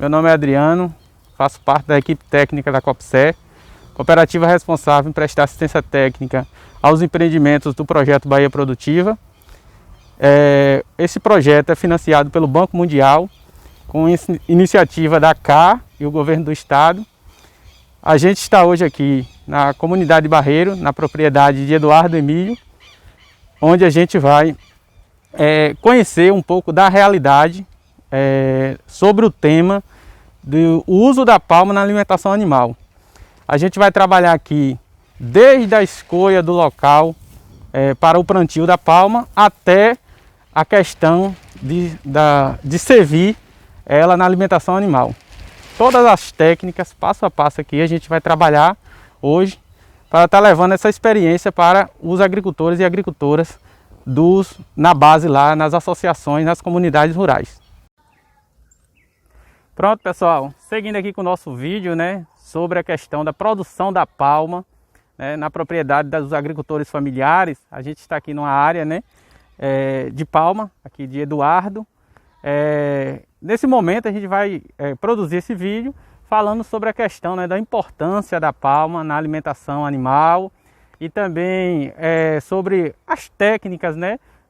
Meu nome é Adriano, faço parte da equipe técnica da Copse, cooperativa responsável em prestar assistência técnica aos empreendimentos do projeto Bahia Produtiva. Esse projeto é financiado pelo Banco Mundial, com iniciativa da CAR e o governo do estado. A gente está hoje aqui na comunidade Barreiro, na propriedade de Eduardo Emílio, onde a gente vai conhecer um pouco da realidade sobre o tema do uso da palma na alimentação animal. A gente vai trabalhar aqui desde a escolha do local para o plantio da palma até a questão de servir ela na alimentação animal. Todas as técnicas, passo a passo aqui, a gente vai trabalhar hoje para estar levando essa experiência para os agricultores e agricultoras na base lá, nas associações, nas comunidades rurais. Pronto, pessoal, seguindo aqui com o nosso vídeo, sobre a questão da produção da palma, na propriedade dos agricultores familiares. A gente está aqui numa área, de palma, aqui de Eduardo. Nesse momento a gente vai produzir esse vídeo falando sobre a questão da importância da palma na alimentação animal e também sobre as técnicas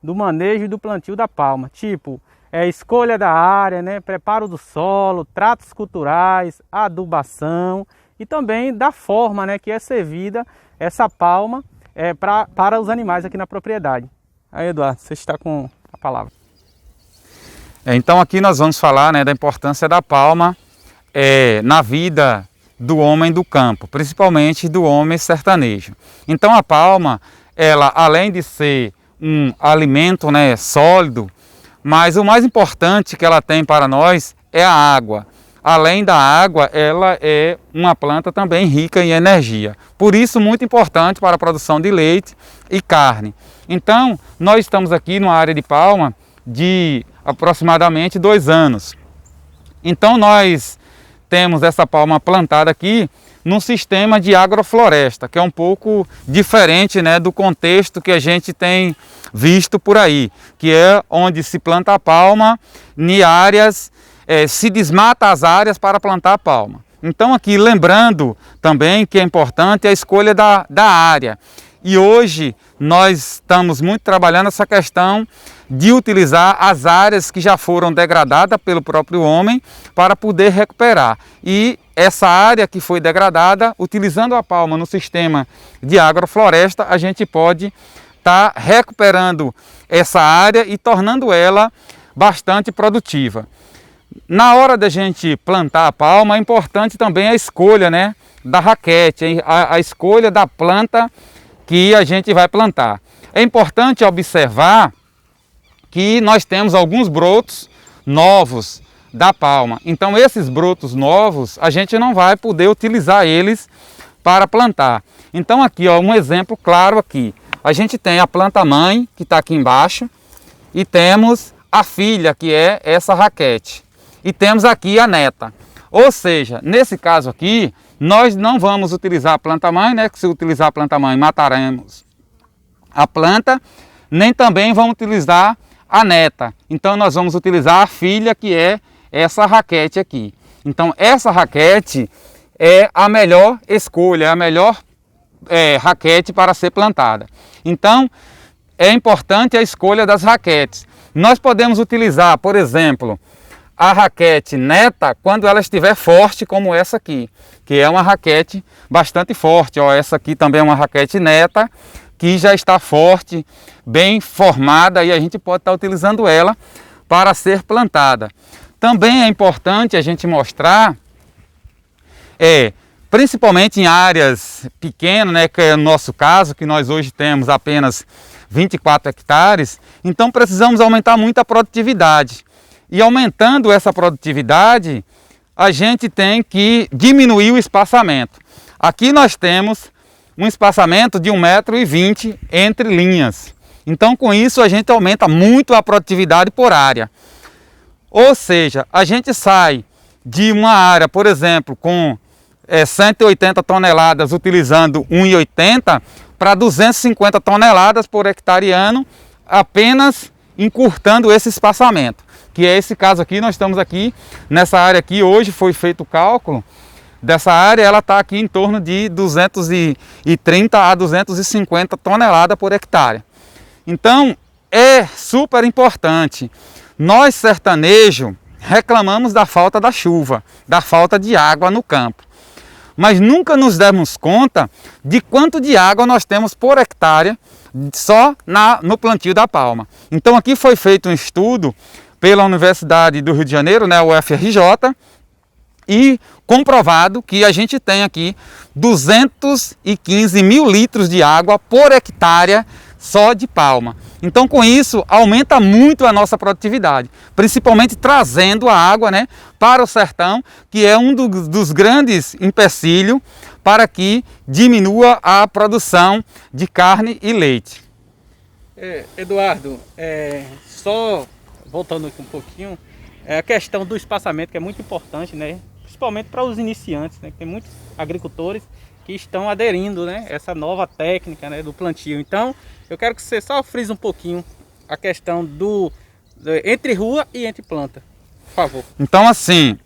do manejo e do plantio da palma, tipo escolha da área, preparo do solo, tratos culturais, adubação e também da forma que é servida essa palma para os animais aqui na propriedade. Aí, Eduardo, você está com a palavra. Então aqui nós vamos falar da importância da palma na vida do homem do campo, principalmente do homem sertanejo. Então a palma, ela além de ser um alimento sólido, mas o mais importante que ela tem para nós é a água. Além da água, ela é uma planta também rica em energia. Por isso, muito importante para a produção de leite e carne. Então, nós estamos aqui numa área de palma de aproximadamente 2 anos. Então, nós temos essa palma plantada aqui num sistema de agrofloresta, que é um pouco diferente do contexto que a gente tem visto por aí, que é onde se planta a palma em áreas, se desmata as áreas para plantar a palma. Então aqui lembrando também que é importante a escolha da área. E hoje nós estamos muito trabalhando essa questão de utilizar as áreas que já foram degradadas pelo próprio homem para poder recuperar. E essa área que foi degradada, utilizando a palma no sistema de agrofloresta, a gente pode estar recuperando essa área e tornando ela bastante produtiva. Na hora da gente plantar a palma, é importante também a escolha da raquete, a escolha da planta que a gente vai plantar. É importante observar que nós temos alguns brotos novos da palma. Então esses brotos novos, a gente não vai poder utilizar eles para plantar. Então aqui, um exemplo claro aqui. A gente tem a planta mãe, que está aqui embaixo, e temos a filha, que é essa raquete. E temos aqui a neta. Ou seja, nesse caso aqui, nós não vamos utilizar a planta mãe, que se utilizar a planta mãe mataremos a planta, nem também vamos utilizar a neta. Então nós vamos utilizar a filha, que é essa raquete aqui. Então essa raquete é a melhor escolha, a melhor raquete para ser plantada. Então é importante a escolha das raquetes. Nós podemos utilizar, por exemplo, a raquete neta quando ela estiver forte, como essa aqui, que é uma raquete bastante forte. Essa aqui também é uma raquete neta, que já está forte, bem formada, e a gente pode estar utilizando ela para ser plantada. Também é importante a gente mostrar, principalmente em áreas pequenas, que é o nosso caso, que nós hoje temos apenas 24 hectares, então precisamos aumentar muito a produtividade. E aumentando essa produtividade, a gente tem que diminuir o espaçamento. Aqui nós temos um espaçamento de 1,20 m entre linhas. Então com isso a gente aumenta muito a produtividade por área. Ou seja, a gente sai de uma área, por exemplo, com 180 toneladas utilizando 1,80 para 250 toneladas por hectare ano, apenas encurtando esse espaçamento. que é esse caso aqui. Nós estamos aqui nessa área aqui, hoje foi feito o cálculo dessa área, ela está aqui em torno de 230 a 250 toneladas por hectare. Então é super importante. Nós sertanejo reclamamos da falta da chuva, da falta de água no campo, mas nunca nos demos conta de quanto de água nós temos por hectare só no plantio da palma. Então aqui foi feito um estudo pela Universidade do Rio de Janeiro, né, UFRJ, e comprovado que a gente tem aqui 215 mil litros de água por hectare só de palma. Então com isso aumenta muito a nossa produtividade, principalmente trazendo a água, né, para o sertão, que é um dos grandes empecilhos para que diminua a produção de carne e leite. Eduardo, só voltando aqui um pouquinho, a questão do espaçamento, que é muito importante, né, principalmente para os iniciantes, né, que tem muitos agricultores que estão aderindo, né, essa nova técnica, né, do plantio. Então eu quero que você só frise um pouquinho a questão entre rua e entre planta, por favor. Então assim,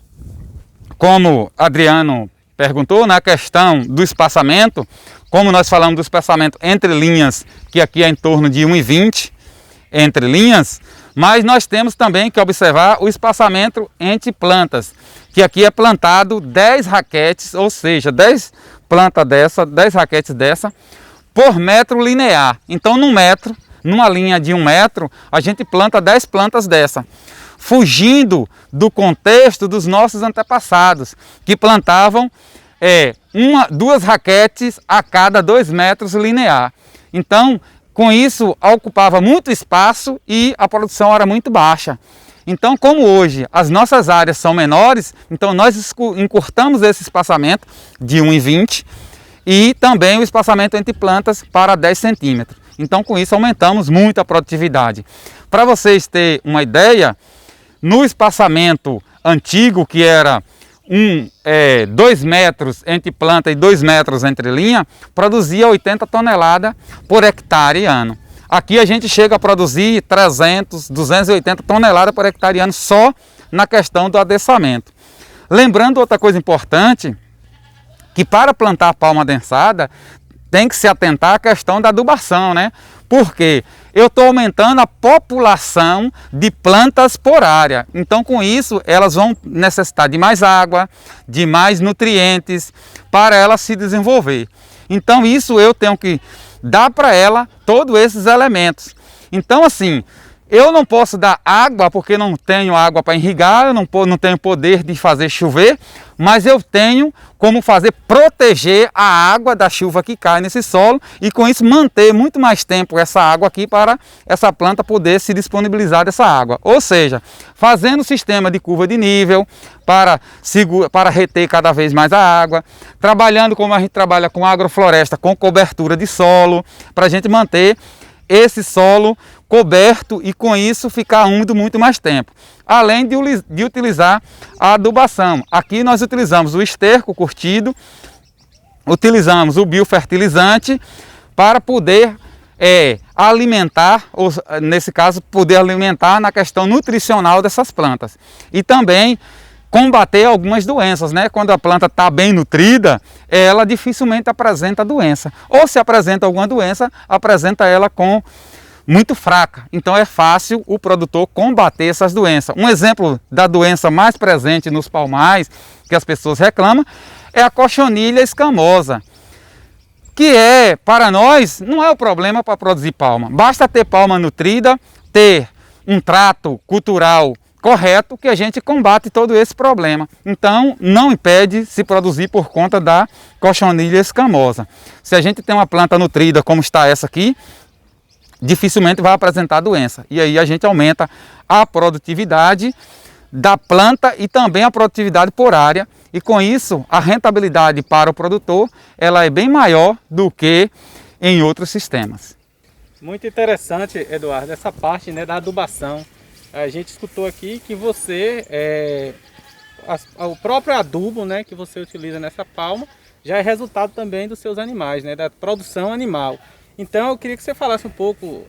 como Adriano perguntou, na questão do espaçamento, como nós falamos do espaçamento entre linhas, que aqui é em torno de 1,20 entre linhas, mas nós temos também que observar o espaçamento entre plantas, que aqui é plantado 10 raquetes, ou seja, 10 plantas dessa, 10 raquetes dessa, por metro linear. Então num metro, numa linha de 1 metro, a gente planta 10 plantas dessa, fugindo do contexto dos nossos antepassados, que plantavam 2 raquetes a cada 2 metros linear. Então, com isso, ocupava muito espaço e a produção era muito baixa. Então, como hoje as nossas áreas são menores, então nós encurtamos esse espaçamento de 1,20 e também o espaçamento entre plantas para 10 centímetros. Então, com isso, aumentamos muito a produtividade. Para vocês terem uma ideia, no espaçamento antigo, que era 2 metros entre planta e 2 metros entre linha, produzia 80 toneladas por hectare ano. Aqui a gente chega a produzir 300, 280 toneladas por hectare ano só na questão do adensamento. Lembrando outra coisa importante, que para plantar palma adensada tem que se atentar à questão da adubação, né? Porque eu estou aumentando a população de plantas por área. Então, com isso, elas vão necessitar de mais água, de mais nutrientes para ela se desenvolver. Então, isso eu tenho que dar para ela todos esses elementos. Então, assim, eu não posso dar água porque não tenho água para irrigar, eu não tenho poder de fazer chover, mas eu tenho como proteger a água da chuva que cai nesse solo e com isso manter muito mais tempo essa água aqui para essa planta poder se disponibilizar dessa água. Ou seja, fazendo o sistema de curva de nível para reter cada vez mais a água, trabalhando como a gente trabalha com agrofloresta, com cobertura de solo, para a gente manter esse solo coberto e com isso ficar úmido muito mais tempo. Além de utilizar a adubação. Aqui nós utilizamos o esterco curtido, utilizamos o biofertilizante para poder alimentar, ou nesse caso, poder alimentar na questão nutricional dessas plantas. E também combater algumas doenças, né? Quando a planta está bem nutrida, ela dificilmente apresenta doença. Ou se apresenta alguma doença, apresenta ela muito fraca. Então é fácil o produtor combater essas doenças. Um exemplo da doença mais presente nos palmais, que as pessoas reclamam, é a cochonilha escamosa, que para nós, não é o problema para produzir palma. Basta ter palma nutrida, ter um trato cultural correto, que a gente combate todo esse problema. Então não impede se produzir por conta da cochonilha escamosa. Se a gente tem uma planta nutrida como está essa aqui, dificilmente vai apresentar doença. E aí a gente aumenta a produtividade da planta e também a produtividade por área. E com isso, a rentabilidade para o produtor ela é bem maior do que em outros sistemas. Muito interessante, Eduardo, essa parte, né, da adubação. A gente escutou aqui que você, o próprio adubo, né, que você utiliza nessa palma, já é resultado também dos seus animais, né, da produção animal. Então eu queria que você falasse um pouco,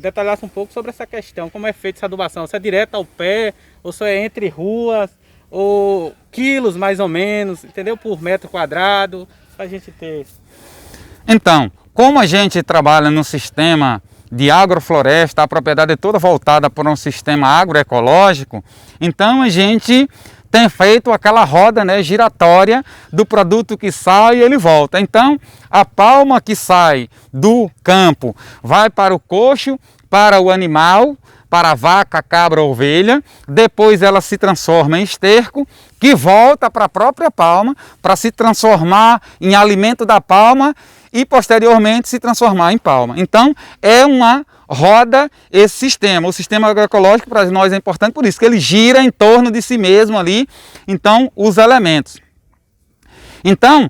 detalhasse um pouco sobre essa questão, como é feita essa adubação, se é direto ao pé, ou se é entre ruas, ou quilos mais ou menos, entendeu? Por metro quadrado, para a gente ter... Então, como a gente trabalha no sistema de agrofloresta, a propriedade é toda voltada para um sistema agroecológico, então a gente tem feito aquela roda, né, giratória do produto que sai e ele volta. Então, a palma que sai do campo vai para o coxo, para o animal, para a vaca, cabra ou ovelha, depois ela se transforma em esterco, que volta para a própria palma, para se transformar em alimento da palma e posteriormente se transformar em palma. Então, é uma roda esse sistema. O sistema agroecológico para nós é importante por isso, que ele gira em torno de si mesmo ali, então, os elementos. Então,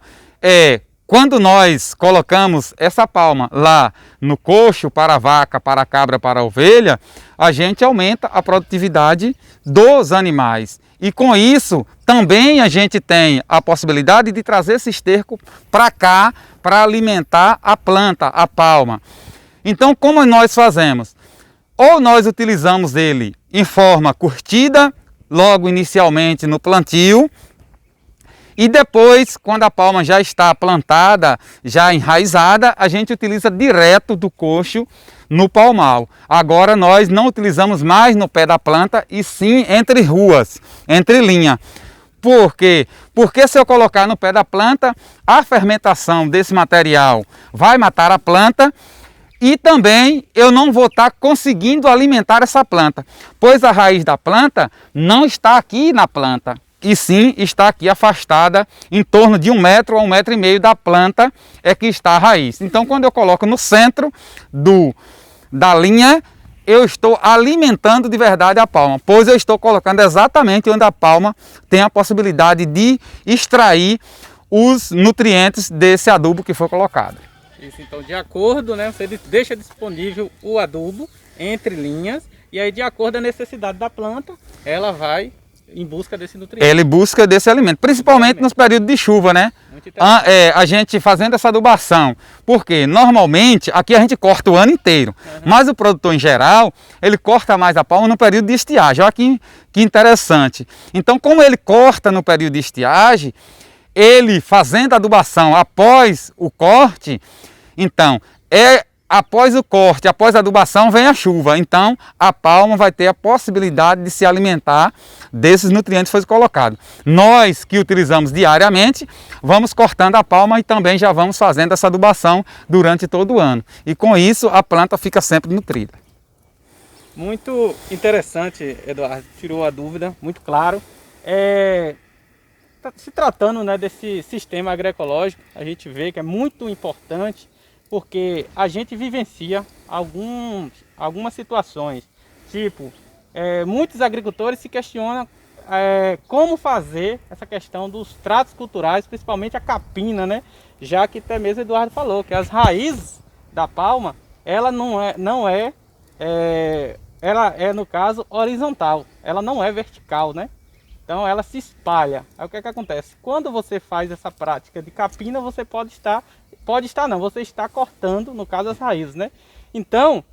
quando nós colocamos essa palma lá no coxo para a vaca, para a cabra, para a ovelha, a gente aumenta a produtividade dos animais. E com isso, também a gente tem a possibilidade de trazer esse esterco para cá, para alimentar a planta, a palma. Então, como nós fazemos? Ou nós utilizamos ele em forma curtida, logo inicialmente no plantio, e depois, quando a palma já está plantada, já enraizada, a gente utiliza direto do coxo no palmal. Agora nós não utilizamos mais no pé da planta, e sim entre ruas, entre linha. Por quê? Porque se eu colocar no pé da planta, a fermentação desse material vai matar a planta, e também eu não vou estar conseguindo alimentar essa planta, pois a raiz da planta não está aqui na planta, e sim está aqui afastada em torno de 1 metro a 1,5 metro da planta é que está a raiz. Então, quando eu coloco no centro da linha, eu estou alimentando de verdade a palma, pois eu estou colocando exatamente onde a palma tem a possibilidade de extrair os nutrientes desse adubo que foi colocado. Isso, então, de acordo, né, você deixa disponível o adubo entre linhas, e aí, de acordo com a necessidade da planta, ela vai em busca desse nutriente. Ele busca desse alimento, principalmente nos períodos de chuva, né? A gente fazendo essa adubação, porque normalmente aqui a gente corta o ano inteiro, mas o produtor em geral, ele corta mais a palma no período de estiagem. Olha que interessante. Então, como ele corta no período de estiagem, ele fazendo a adubação após o corte, então, após o corte, após a adubação, vem a chuva. Então, a palma vai ter a possibilidade de se alimentar desses nutrientes que foi colocado. Nós que utilizamos diariamente, vamos cortando a palma e também já vamos fazendo essa adubação durante todo o ano. E com isso, a planta fica sempre nutrida. Muito interessante, Eduardo. Tirou a dúvida, muito claro. Se tratando, né, desse sistema agroecológico, a gente vê que é muito importante, porque a gente vivencia algumas situações, tipo, muitos agricultores se questionam como fazer essa questão dos tratos culturais, principalmente a capina, né? Já que até mesmo o Eduardo falou que as raízes da palma, ela ela é, no caso, horizontal, ela não é vertical, né? Então ela se espalha. Aí o que acontece? Quando você faz essa prática de capina, você você está cortando, no caso, as raízes, né? Então,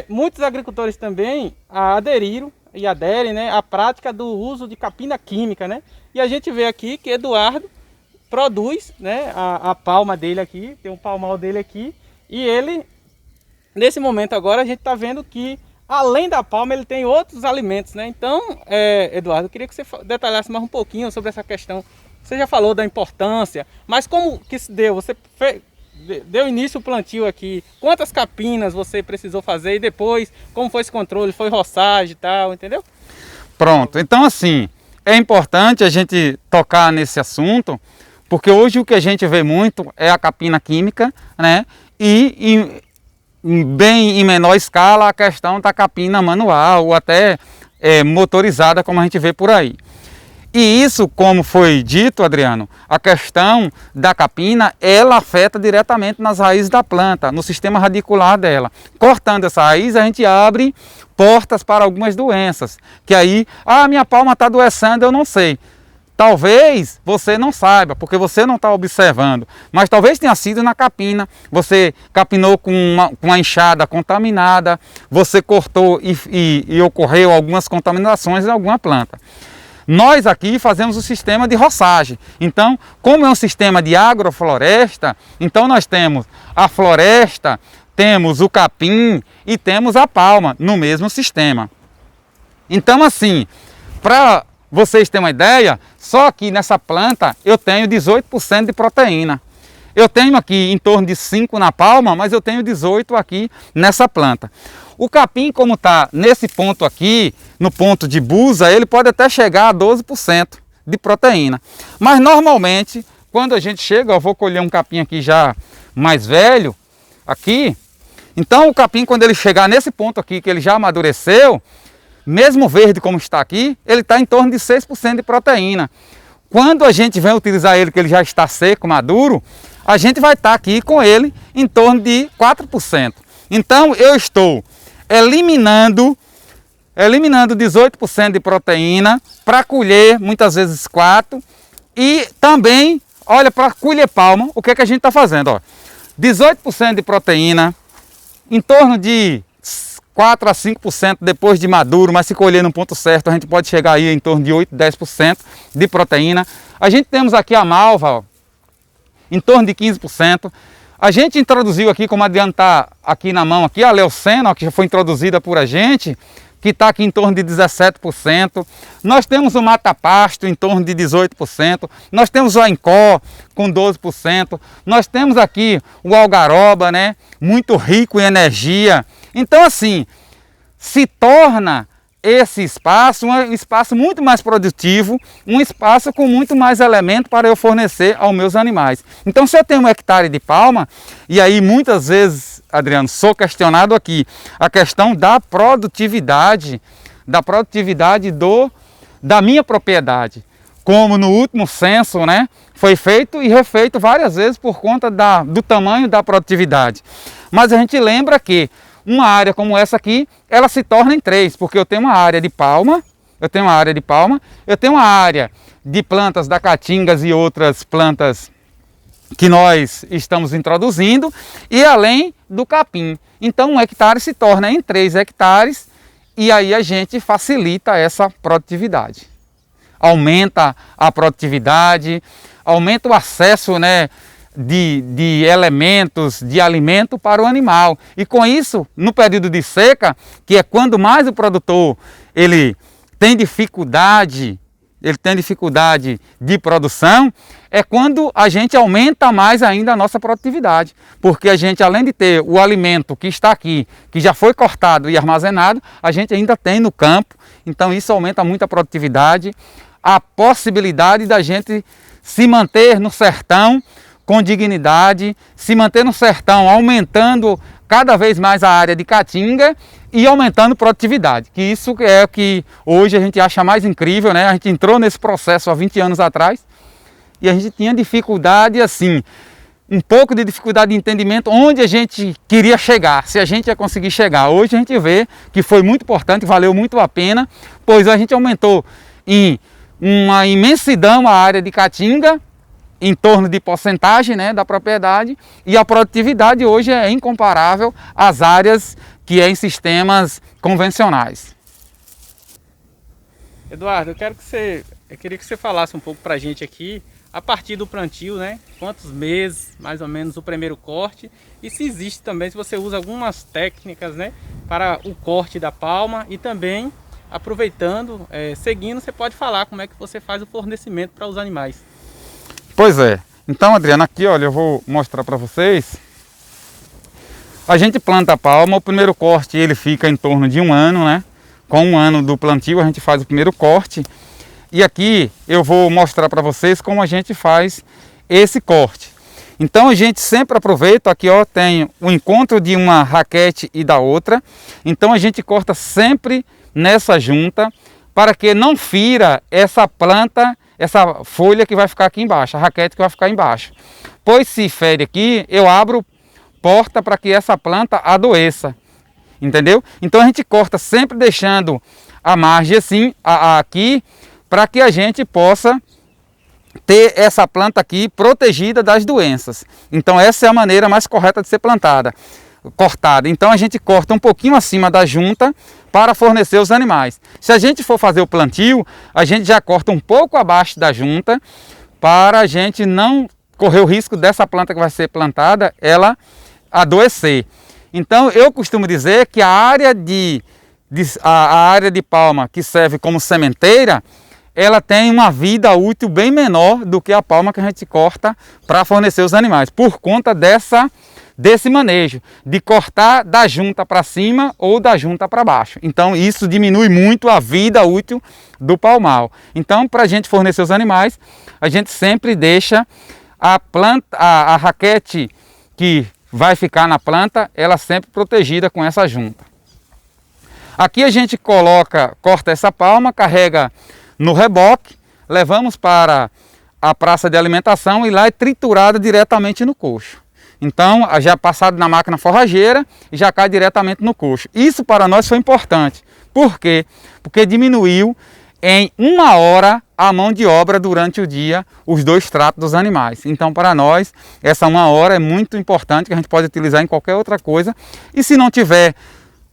muitos agricultores também aderiram e aderem, né, à prática do uso de capina química, né? E a gente vê aqui que Eduardo produz, né, a palma dele aqui, tem um palmal dele aqui, e ele, nesse momento agora, a gente está vendo que além da palma, ele tem outros alimentos, né? Então, Eduardo, eu queria que você detalhasse mais um pouquinho sobre essa questão. Você já falou da importância, mas como que se deu? Você deu início ao plantio aqui, quantas capinas você precisou fazer e depois, como foi esse controle? Foi roçagem e tal, entendeu? Pronto, então assim, é importante a gente tocar nesse assunto, porque hoje o que a gente vê muito é a capina química, né? E bem em menor escala a questão da capina manual ou até motorizada, como a gente vê por aí. E isso, como foi dito, Adriano, a questão da capina, ela afeta diretamente nas raízes da planta, no sistema radicular dela. Cortando essa raiz, a gente abre portas para algumas doenças, que aí, minha palma está adoecendo, eu não sei. Talvez você não saiba, porque você não está observando, mas talvez tenha sido na capina. Você capinou com uma enxada contaminada, você cortou e ocorreu algumas contaminações em alguma planta. Nós aqui fazemos o sistema de roçagem. Então, como é um sistema de agrofloresta, então nós temos a floresta, temos o capim e temos a palma no mesmo sistema. Então, assim, para vocês terem uma ideia, só aqui nessa planta eu tenho 18% de proteína. Eu tenho aqui em torno de 5 na palma, mas eu tenho 18 aqui nessa planta. O capim, como está nesse ponto aqui, no ponto de busa, ele pode até chegar a 12% de proteína. Mas normalmente, quando a gente chega, eu vou colher um capim aqui já mais velho, aqui. Então o capim, quando ele chegar nesse ponto aqui, que ele já amadureceu, mesmo verde como está aqui, ele está em torno de 6% de proteína. Quando a gente vem utilizar ele, que ele já está seco, maduro, a gente vai estar aqui com ele em torno de 4%. Então eu estou eliminando 18% de proteína para colher muitas vezes 4%. E também, olha, para colher palma, o que é que a gente está fazendo? Ó, 18% de proteína, em torno de 4 a 5% depois de maduro, mas se colher no ponto certo, a gente pode chegar aí em torno de 8, 10% de proteína. A gente temos aqui a malva, ó, em torno de 15%. A gente introduziu aqui, como o Adriano está aqui na mão, aqui, a leucena, ó, que já foi introduzida por a gente, que está aqui em torno de 17%. Nós temos o mata-pasto em torno de 18%. Nós temos o ancó com 12%. Nós temos aqui o algaroba, né, muito rico em energia. Então, assim, se torna esse espaço um espaço muito mais produtivo, um espaço com muito mais elemento para eu fornecer aos meus animais. Então, se eu tenho 1 hectare de palma, e aí muitas vezes, Adriano, sou questionado aqui, a questão da produtividade da minha propriedade. Como no último censo, né, foi feito e refeito várias vezes por conta do tamanho da produtividade. Mas a gente lembra que uma área como essa aqui, ela se torna em 3, porque eu tenho uma área de palma, eu tenho uma área de plantas da caatingas e outras plantas que nós estamos introduzindo, e além do capim. Então 1 hectare se torna em 3 hectares, e aí a gente facilita essa produtividade. Aumenta a produtividade, aumenta o acesso, né, de elementos, de alimento para o animal. E com isso, no período de seca, que é quando mais o produtor ele tem dificuldade de produção, é quando a gente aumenta mais ainda a nossa produtividade. Porque a gente, além de ter o alimento que está aqui, que já foi cortado e armazenado, a gente ainda tem no campo. Então isso aumenta muito a produtividade, a possibilidade da gente se manter no sertão com dignidade, se manter no sertão, aumentando cada vez mais a área de caatinga e aumentando produtividade, que isso é o que hoje a gente acha mais incrível, né? A gente entrou nesse processo há 20 anos atrás e a gente tinha dificuldade, assim, um pouco de dificuldade de entendimento onde a gente queria chegar, se a gente ia conseguir chegar. Hoje a gente vê que foi muito importante, valeu muito a pena, pois a gente aumentou em uma imensidão a área de caatinga, em torno de porcentagem, né, da propriedade, e a produtividade hoje é incomparável às áreas que é em sistemas convencionais. Eduardo, eu queria que você falasse um pouco para a gente aqui, a partir do plantio, né, quantos meses, mais ou menos, o primeiro corte, e se existe também, se você usa algumas técnicas, né, para o corte da palma, e também, aproveitando, seguindo, você pode falar como é que você faz o fornecimento para os animais. Pois é. Então, Adriano, aqui, olha, eu vou mostrar para vocês. A gente planta a palma, o primeiro corte ele fica em torno de 1 ano, né? Com 1 ano do plantio a gente faz o primeiro corte. E aqui eu vou mostrar para vocês como a gente faz esse corte. Então a gente sempre aproveita, aqui ó, tem o encontro de uma raquete e da outra. Então a gente corta sempre nessa junta para que não fira essa planta, essa folha que vai ficar aqui embaixo, a raquete que vai ficar embaixo. Pois se fere aqui, eu abro porta para que essa planta adoeça, entendeu? Então a gente corta sempre deixando a margem assim, aqui, para que a gente possa ter essa planta aqui protegida das doenças. Então essa é a maneira mais correta de ser plantada, cortada. Então a gente corta um pouquinho acima da junta para fornecer os animais. Se a gente for fazer o plantio, a gente já corta um pouco abaixo da junta para a gente não correr o risco dessa planta que vai ser plantada, ela adoecer. Então eu costumo dizer que a área de palma que serve como sementeira, ela tem uma vida útil bem menor do que a palma que a gente corta para fornecer os animais, por conta desse manejo, de cortar da junta para cima ou da junta para baixo. Então isso diminui muito a vida útil do palmal. Então, para a gente fornecer os animais, a gente sempre deixa a planta, a raquete que vai ficar na planta, ela sempre protegida com essa junta. Aqui a gente corta essa palma, carrega no reboque, levamos para a praça de alimentação e lá é triturada diretamente no coxo. Então, já é passado na máquina forrageira e já cai diretamente no coxo. Isso para nós foi importante. Por quê? Porque diminuiu em 1 hora a mão de obra durante o dia, os 2 tratos dos animais. Então, para nós, essa 1 hora é muito importante, que a gente pode utilizar em qualquer outra coisa. E se não tiver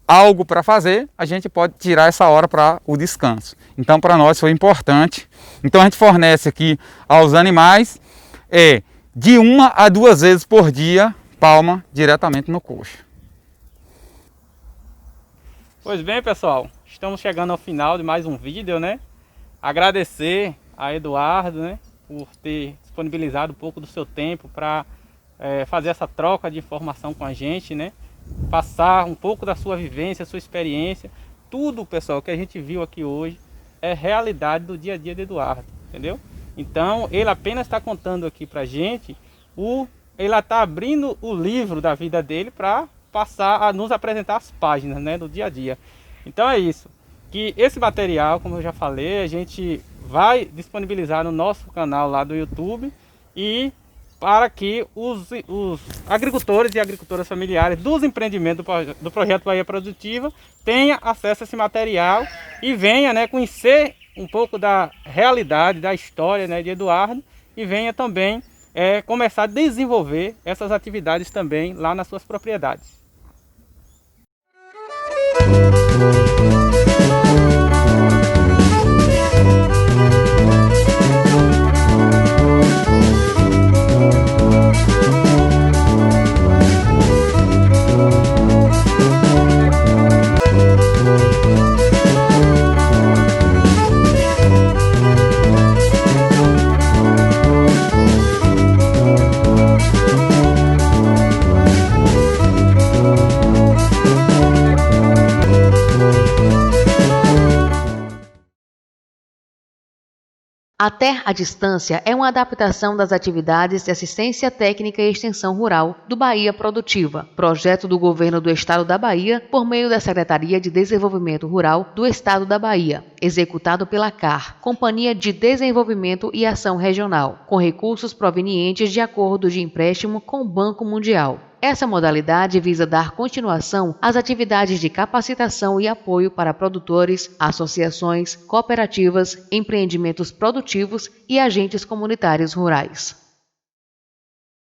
algo para fazer, a gente pode tirar essa hora para o descanso. Então, para nós foi importante. Então, a gente fornece aqui aos animais de 1 a 2 vezes por dia, palma diretamente no coxo. Pois bem, pessoal, estamos chegando ao final de mais um vídeo, né? Agradecer a Eduardo, né, por ter disponibilizado um pouco do seu tempo para fazer essa troca de informação com a gente, né? Passar um pouco da sua vivência, sua experiência. Tudo, pessoal, que a gente viu aqui hoje é realidade do dia a dia de Eduardo, entendeu? Então, ele apenas está contando aqui pra gente, ele está abrindo o livro da vida dele para passar a nos apresentar as páginas, né, do dia a dia. Então é isso, que esse material, como eu já falei, a gente vai disponibilizar no nosso canal lá do YouTube, e para que os agricultores e agricultoras familiares dos empreendimentos do Projeto Bahia Produtiva tenham acesso a esse material e venha, né, conhecer um pouco da realidade, da história, né, de Eduardo, e venha também começar a desenvolver essas atividades também lá nas suas propriedades. A Ter à Distância é uma adaptação das atividades de assistência técnica e extensão rural do Bahia Produtiva, projeto do Governo do Estado da Bahia por meio da Secretaria de Desenvolvimento Rural do Estado da Bahia, executado pela CAR, Companhia de Desenvolvimento e Ação Regional, com recursos provenientes de acordo de empréstimo com o Banco Mundial. Essa modalidade visa dar continuação às atividades de capacitação e apoio para produtores, associações, cooperativas, empreendimentos produtivos e agentes comunitários rurais.